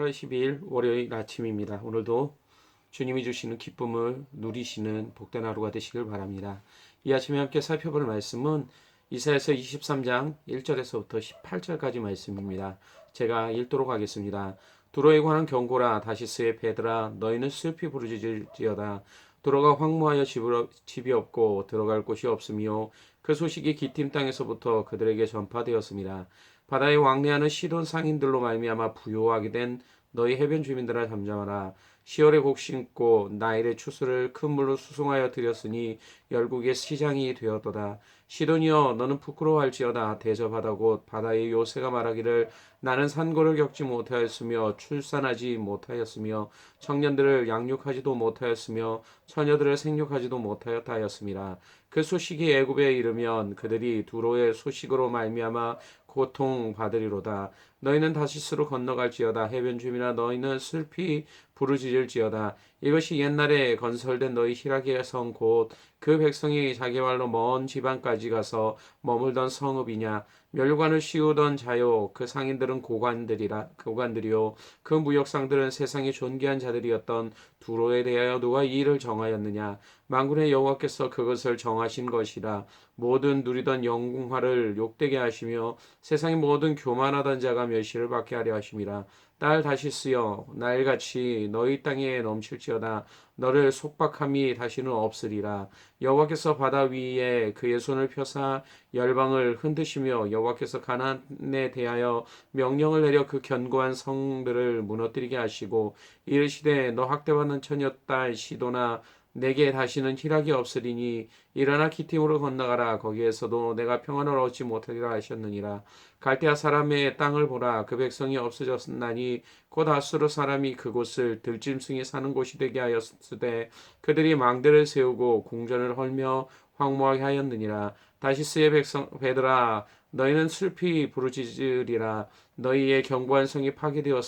8월 12일 월요일 아침입니다. 오늘도 주님이 주시는 기쁨을 누리시는 복된 하루가 되시길 바랍니다. 이 아침에 함께 살펴볼 말씀은 이사야서 23장 1절에서부터 18절까지 말씀입니다. 제가 읽도록 하겠습니다. 두로에 관한 경고라. 다시스의 배들아, 너희는 슬피 부르짖을지어다. 두로가 황무하여 집이 없고 들어갈 곳이 없으며 그 소식이 기팀 땅에서부터 그들에게 전파되었습니다. 바다에 왕래하는 시돈 상인들로 말미암아 부요하게 된 너희 해변 주민들아, 잠잠하라. 시월에 곡 심고 나일의 추수를 큰 물로 수송하여 드렸으니 열국의 시장이 되었도다. 시돈이여, 너는 부끄러워할지어다. 대접하다 곧 바다의 요새가 말하기를 나는 산고를 겪지 못하였으며 출산하지 못하였으며 청년들을 양육하지도 못하였으며 처녀들을 생육하지도 못하였다 하였습니다. 그 소식이 애굽에 이르면 그들이 두로의 소식으로 말미암아 고통받으리로다. 너희는 다시스로 건너갈지어다. 해변 주민아, 너희는 슬피 부르짖을지어다. 이것이 옛날에 건설된 너희 히라기의 성 곧 그 백성이 자기 발로 먼 지방까지 가서 머물던 성읍이냐. 멸관을 씌우던 자요, 그 상인들은 고관들이요, 그 무역상들은 세상의 존귀한 자들이었던 두로에 대하여 누가 이 일을 정하였느냐. 만군의 여호와께서 그것을 정하신 것이라. 모든 누리던 영광을 욕되게 하시며 세상의 모든 교만하던 자가 멸시를 받게 하려 하심이라. 딸 다시스여, 날같이 너희 땅에 넘칠지어다. 너를 속박함이 다시는 없으리라. 여호와께서 바다 위에 그의 손을 펴사 열방을 흔드시며 여호와께서 가나안에 대하여 명령을 내려 그 견고한 성들을 무너뜨리게 하시고 이르시되 너 학대받는 처녀 딸 시도나 내게 다시는 희락이 없으리니 일어나 기팀으로 건너가라. 거기에서도 내가 평안을 얻지 못하리라 하셨느니라. 갈대아 사람의 땅을 보라. 그 백성이 없어졌나니 곧 아수르 사람이 그곳을 들짐승이 사는 곳이 되게 하였으되 그들이 망대를 세우고 궁전을 헐며 황무하게 하였느니라. 다시스의 배들아, 너희는 슬피 부르짖으리라. 너희의 견고한 성이 파괴되었느니라.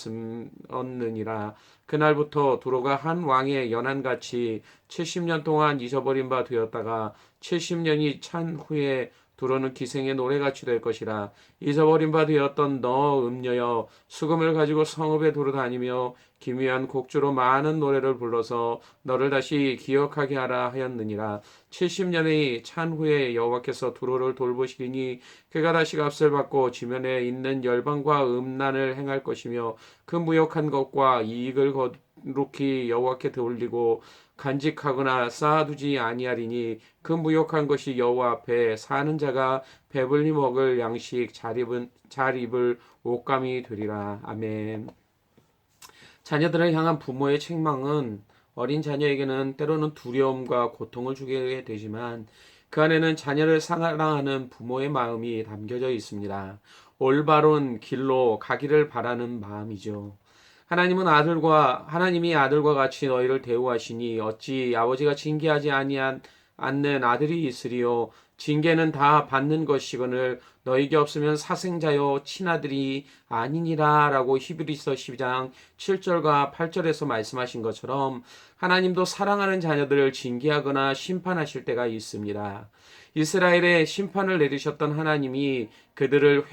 그날부터 두로가 한 왕의 연한같이 70년 동안 잊어버린 바 되었다가 70년이 찬 후에 두로는 기생의 노래같이 될 것이라. 잊어버린 바 되었던 너 음녀여, 수금을 가지고 성읍에 돌아다니며 기묘한 곡조로 많은 노래를 불러서 너를 다시 기억하게 하라 하였느니라. 70년이 찬 후에 여호와께서 두로를 돌보시리니 그가 다시 값을 받고 지면에 있는 열방과 음란을 행할 것이며 그 무역한 것과 이익을 거룩히 여호와께 돌리고 간직하거나 쌓아두지 아니하리니 그 무역한 것이 여호와 앞에 사는 자가 배불리 먹을 양식 잘 입을 옷감이 되리라. 아멘. 자녀들을 향한 부모의 책망은 어린 자녀에게는 때로는 두려움과 고통을 주게 되지만 그 안에는 자녀를 사랑하는 부모의 마음이 담겨져 있습니다. 올바른 길로 가기를 바라는 마음이죠. 하나님이 아들과 같이 너희를 대우하시니 어찌 아버지가 징계하지 않는 아들이 있으리요. 징계는 다 받는 것이거늘 너희에게 없으면 사생자요 친아들이 아니니라 라고 히브리서 12장 7절과 8절에서 말씀하신 것처럼 하나님도 사랑하는 자녀들을 징계하거나 심판하실 때가 있습니다. 이스라엘에 심판을 내리셨던 하나님이 그들의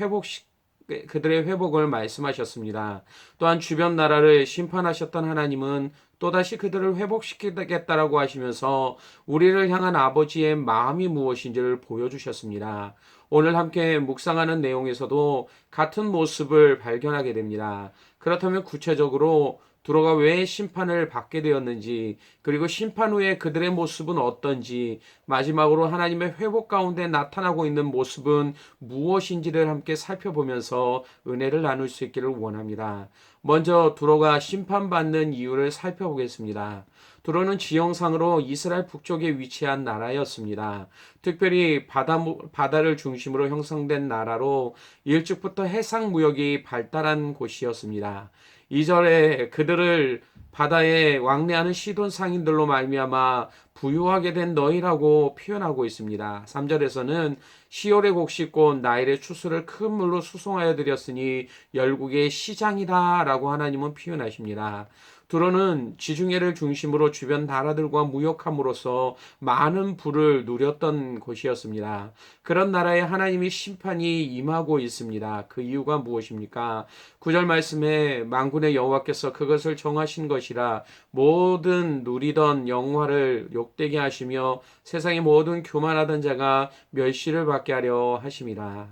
회복을 말씀하셨습니다. 또한 주변 나라를 심판하셨던 하나님은 또다시 그들을 회복시키겠다라고 하시면서 우리를 향한 아버지의 마음이 무엇인지를 보여주셨습니다. 오늘 함께 묵상하는 내용에서도 같은 모습을 발견하게 됩니다. 그렇다면 구체적으로 두로가 왜 심판을 받게 되었는지, 그리고 심판 후에 그들의 모습은 어떤지, 마지막으로 하나님의 회복 가운데 나타나고 있는 모습은 무엇인지를 함께 살펴보면서 은혜를 나눌 수 있기를 원합니다. 먼저 두로가 심판받는 이유를 살펴보겠습니다. 두로는 지형상으로 이스라엘 북쪽에 위치한 나라였습니다. 특별히 바다를 중심으로 형성된 나라로 일찍부터 해상 무역이 발달한 곳이었습니다. 2절에 그들을 바다에 왕래하는 시돈 상인들로 말미암아 부유하게 된 너희라고 표현하고 있습니다. 3절에서는 시올의 곡식 곧 나일의 추수를 큰 물로 수송하여 드렸으니 열국의 시장이다 라고 하나님은 표현하십니다. 두로는 지중해를 중심으로 주변 나라들과 무역함으로써 많은 부를 누렸던 곳이었습니다. 그런 나라에 하나님이 심판이 임하고 있습니다. 그 이유가 무엇입니까? 9절 말씀에 만군의 여호와께서 그것을 정하신 것이라 모든 누리던 영화를 욕되게 하시며 세상의 모든 교만하던 자가 멸시를 받게 하려 하심이라.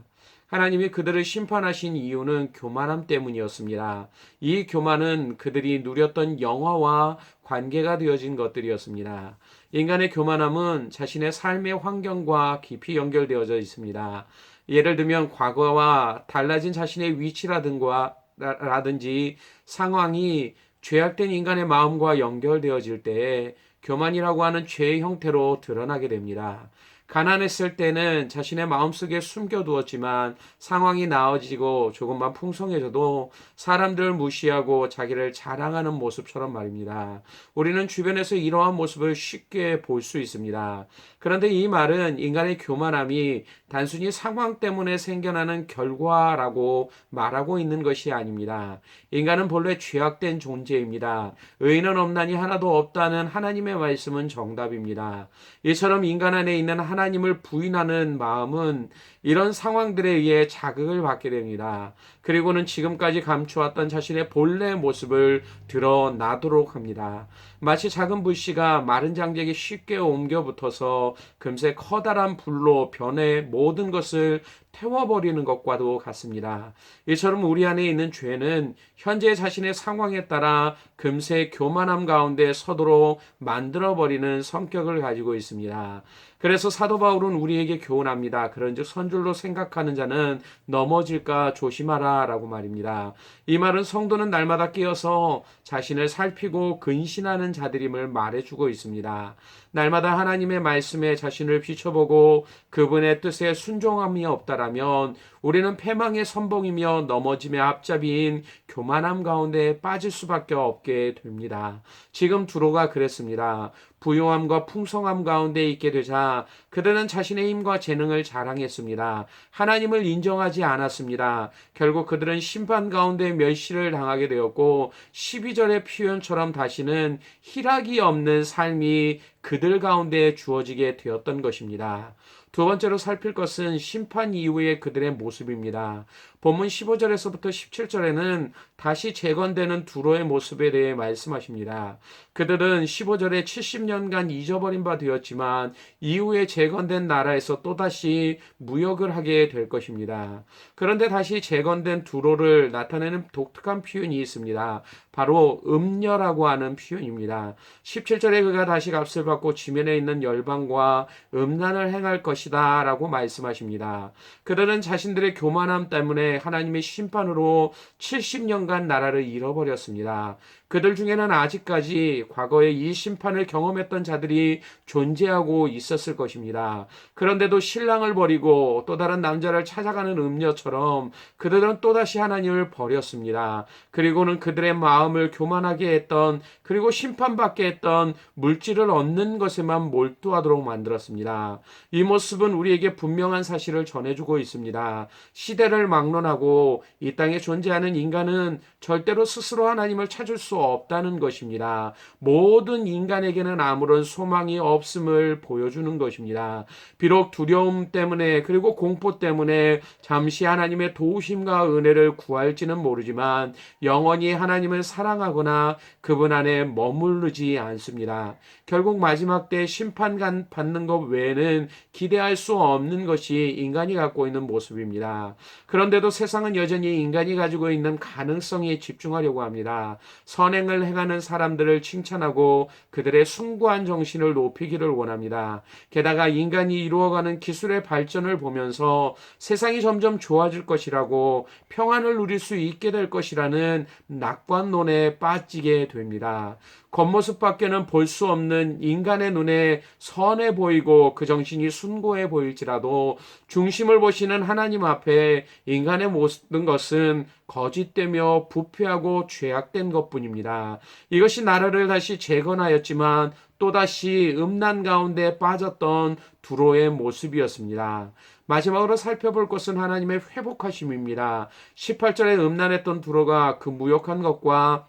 하나님이 그들을 심판하신 이유는 교만함 때문이었습니다. 이 교만은 그들이 누렸던 영화와 관계가 되어진 것들이었습니다. 인간의 교만함은 자신의 삶의 환경과 깊이 연결되어져 있습니다. 예를 들면 과거와 달라진 자신의 위치라든지 상황이 죄악된 인간의 마음과 연결되어질 때에 교만이라고 하는 죄의 형태로 드러나게 됩니다. 가난했을 때는 자신의 마음속에 숨겨두었지만 상황이 나아지고 조금만 풍성해져도 사람들을 무시하고 자기를 자랑하는 모습처럼 말입니다. 우리는 주변에서 이러한 모습을 쉽게 볼 수 있습니다. 그런데 이 말은 인간의 교만함이 단순히 상황 때문에 생겨나는 결과라고 말하고 있는 것이 아닙니다. 인간은 본래 죄악된 존재입니다. 의인은 없나니 하나도 없다는 하나님의 말씀은 정답입니다. 이처럼 인간 안에 있는 하나님을 부인하는 마음은 이런 상황들에 의해 자극을 받게 됩니다. 그리고는 지금까지 감추었던 자신의 본래 모습을 드러나도록 합니다. 마치 작은 불씨가 마른 장작에 쉽게 옮겨 붙어서 금세 커다란 불로 변해 모든 것을 태워버리는 것과도 같습니다. 이처럼 우리 안에 있는 죄는 현재 자신의 상황에 따라 금세 교만함 가운데 서도록 만들어버리는 성격을 가지고 있습니다. 그래서 사도 바울은 우리에게 교훈합니다. 그런즉 선줄로 생각하는 자는 넘어질까 조심하라 라고 말입니다. 이 말은 성도는 날마다 깨어서 자신을 살피고 근신하는 자들임을 말해주고 있습니다. 날마다 하나님의 말씀에 자신을 비춰보고 그분의 뜻에 순종함이 없다라면 우리는 패망의 선봉이며 넘어짐의 앞잡이인 교만함 가운데 빠질 수밖에 없게 됩니다. 지금 두로가 그랬습니다. 부유함과 풍성함 가운데 있게 되자 그들은 자신의 힘과 재능을 자랑했습니다. 하나님을 인정하지 않았습니다. 결국 그들은 심판 가운데 멸시를 당하게 되었고 12절의 표현처럼 다시는 희락이 없는 삶이 그들 가운데 주어지게 되었던 것입니다. 두 번째로 살필 것은 심판 이후의 그들의 모습입니다. 본문 15절에서부터 17절에는 다시 재건되는 두로의 모습에 대해 말씀하십니다. 그들은 15절에 70년간 잊어버린 바 되었지만 이후에 재건된 나라에서 또다시 무역을 하게 될 것입니다. 그런데 다시 재건된 두로를 나타내는 독특한 표현이 있습니다. 바로 음녀라고 하는 표현입니다. 17절에 그가 다시 값을 받고 지면에 있는 열방과 음란을 행할 것이다 라고 말씀하십니다. 그들은 자신들의 교만함 때문에 하나님의 심판으로 70년간 나라를 잃어버렸습니다. 그들 중에는 아직까지 과거에 이 심판을 경험했던 자들이 존재하고 있었을 것입니다. 그런데도 신랑을 버리고 또 다른 남자를 찾아가는 음녀처럼 그들은 또다시 하나님을 버렸습니다. 그리고는 그들의 마음을 교만하게 했던 그리고 심판받게 했던 물질을 얻는 것에만 몰두하도록 만들었습니다. 이 모습은 우리에게 분명한 사실을 전해주고 있습니다. 시대를 막론하고 이 땅에 존재하는 인간은 절대로 스스로 하나님을 찾을 수 없다는 것입니다. 모든 인간에게는 아무런 소망이 없음을 보여주는 것입니다. 비록 두려움 때문에 그리고 공포 때문에 잠시 하나님의 도우심과 은혜를 구할지는 모르지만 영원히 하나님을 사랑하거나 그분 안에 머무르지 않습니다. 결국 마지막 때 심판 받는 것 외에는 기대할 수 없는 것이 인간이 갖고 있는 모습입니다. 그런데도 세상은 여전히 인간이 가지고 있는 가능성에 집중하려고 합니다. 선행을 행하는 사람들을 칭찬하고 그들의 숭고한 정신을 높이기를 원합니다. 게다가 인간이 이루어가는 기술의 발전을 보면서 세상이 점점 좋아질 것이라고 평안을 누릴 수 있게 될 것이라는 낙관론에 빠지게 됩니다. 겉모습밖에는 볼 수 없는 인간의 눈에 선해 보이고 그 정신이 숭고해 보일지라도 중심을 보시는 하나님 앞에 인간의 모든 것은 거짓되며 부패하고 죄악된 것뿐입니다. 이것이 나라를 다시 재건하였지만 또다시 음란 가운데 빠졌던 두로의 모습이었습니다. 마지막으로 살펴볼 것은 하나님의 회복하심입니다. 18절에 음란했던 두로가 그 무욕한 것과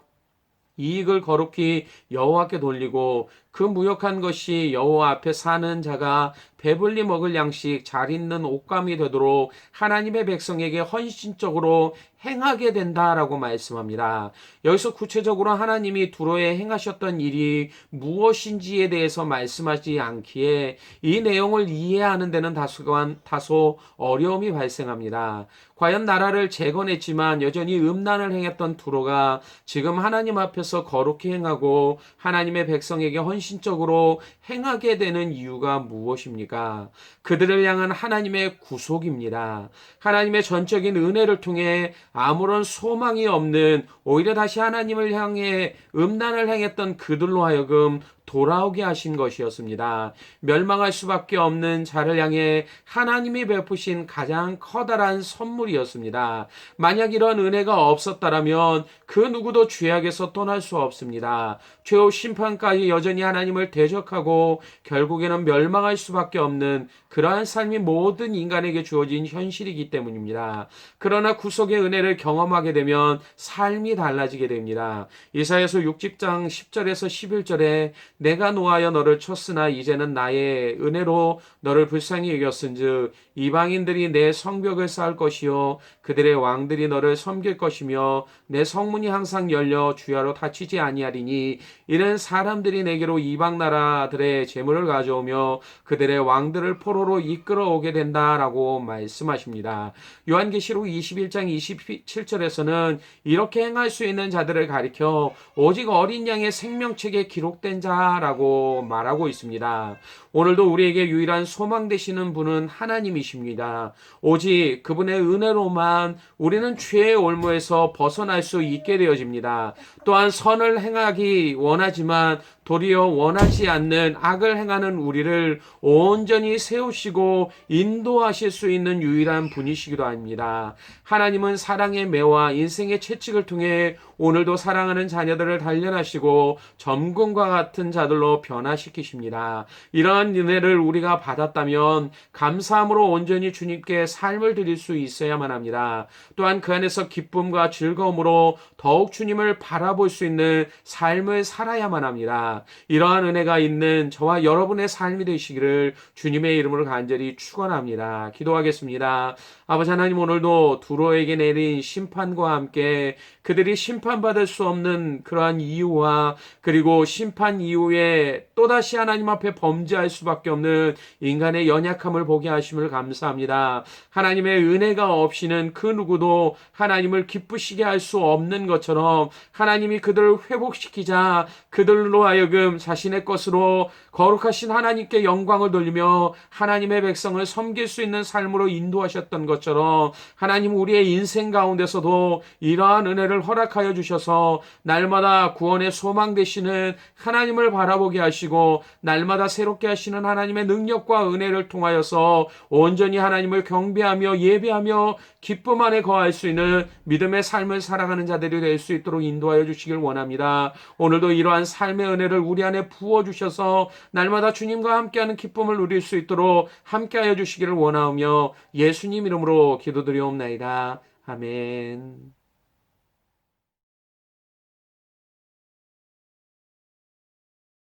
이익을 거룩히 여호와께 돌리고 그 무역한 것이 여호와 앞에 사는 자가 배불리 먹을 양식, 잘 입는 옷감이 되도록 하나님의 백성에게 헌신적으로 행하게 된다라고 말씀합니다. 여기서 구체적으로 하나님이 두로에 행하셨던 일이 무엇인지에 대해서 말씀하지 않기에 이 내용을 이해하는 데는 다소 어려움이 발생합니다. 과연 나라를 재건했지만 여전히 음란을 행했던 두로가 지금 하나님 앞에서 거룩히 행하고 하나님의 백성에게 헌신적으로 행하게 되는 이유가 무엇입니까? 그들을 향한 하나님의 구속입니다. 하나님의 전적인 은혜를 통해 아무런 소망이 없는 오히려 다시 하나님을 향해 음란을 행했던 그들로 하여금 돌아오게 하신 것이었습니다. 멸망할 수밖에 없는 자를 향해 하나님이 베푸신 가장 커다란 선물이었습니다. 만약 이런 은혜가 없었다면 그 누구도 죄악에서 떠날 수 없습니다. 최후 심판까지 여전히 하나님을 대적하고 결국에는 멸망할 수밖에 없는 그러한 삶이 모든 인간에게 주어진 현실이기 때문입니다. 그러나 구속의 은혜를 경험하게 되면 삶이 달라지게 됩니다. 이사야서 60장 10절에서 11절에 내가 노하여 너를 쳤으나 이제는 나의 은혜로 너를 불쌍히 여겼은즉 이방인들이 내 성벽을 쌓을 것이요 그들의 왕들이 너를 섬길 것이며 내 성문이 항상 열려 주야로 닫히지 아니하리니 이는 사람들이 내게로 이방 나라들의 재물을 가져오며 그들의 왕들을 포로로 이끌어오게 된다라고 말씀하십니다. 요한계시록 21장 27절에서는 이렇게 행할 수 있는 자들을 가리켜 오직 어린 양의 생명책에 기록된 자라고 말하고 있습니다. 오늘도 우리에게 유일한 소망 되시는 분은 하나님이십니다. 오직 그분의 은혜로만 우리는 죄의 올무에서 벗어날 수 있게 되어집니다. 또한 선을 행하기 원하지만 도리어 원하지 않는 악을 행하는 우리를 온전히 세우시고 인도하실 수 있는 유일한 분이시기도 합니다. 하나님은 사랑의 매와 인생의 채찍을 통해 오늘도 사랑하는 자녀들을 단련하시고 점검과 같은 자들로 변화시키십니다. 이러한 은혜를 우리가 받았다면 감사함으로 온전히 주님께 삶을 드릴 수 있어야만 합니다. 또한 그 안에서 기쁨과 즐거움으로 더욱 주님을 바라볼 수 있는 삶을 살아야만 합니다. 이러한 은혜가 있는 저와 여러분의 삶이 되시기를 주님의 이름으로 간절히 축원합니다. 기도하겠습니다. 아버지 하나님, 오늘도 두로에게 내린 심판과 함께 그들이 심판받을 수 없는 그러한 이유와 그리고 심판 이후에 또다시 하나님 앞에 범죄할 수밖에 없는 인간의 연약함을 보게 하심을 감사합니다. 하나님의 은혜가 없이는 그 누구도 하나님을 기쁘시게 할 수 없는 것처럼 하나님이 그들을 회복시키자 그들로 하여금 자신의 것으로 거룩하신 하나님께 영광을 돌리며 하나님의 백성을 섬길 수 있는 삶으로 인도하셨던 것처럼 하나님 우리의 인생 가운데서도 이러한 은혜를 허락하여 주셔서 날마다 구원의 소망 되시는 하나님을 바라보게 하시고 날마다 새롭게 하시는 하나님의 능력과 은혜를 통하여서 온전히 하나님을 경배하며 예배하며 기쁨 안에 거할 수 있는 믿음의 삶을 살아가는 자들이 될 수 있도록 인도하여 주시길 원합니다. 오늘도 이러한 삶의 은혜를 우리 안에 부어주셔서 날마다 주님과 함께하는 기쁨을 누릴 수 있도록 함께하여 주시기를 원하며 예수님 이름으로 기도드리옵나이다. 아멘.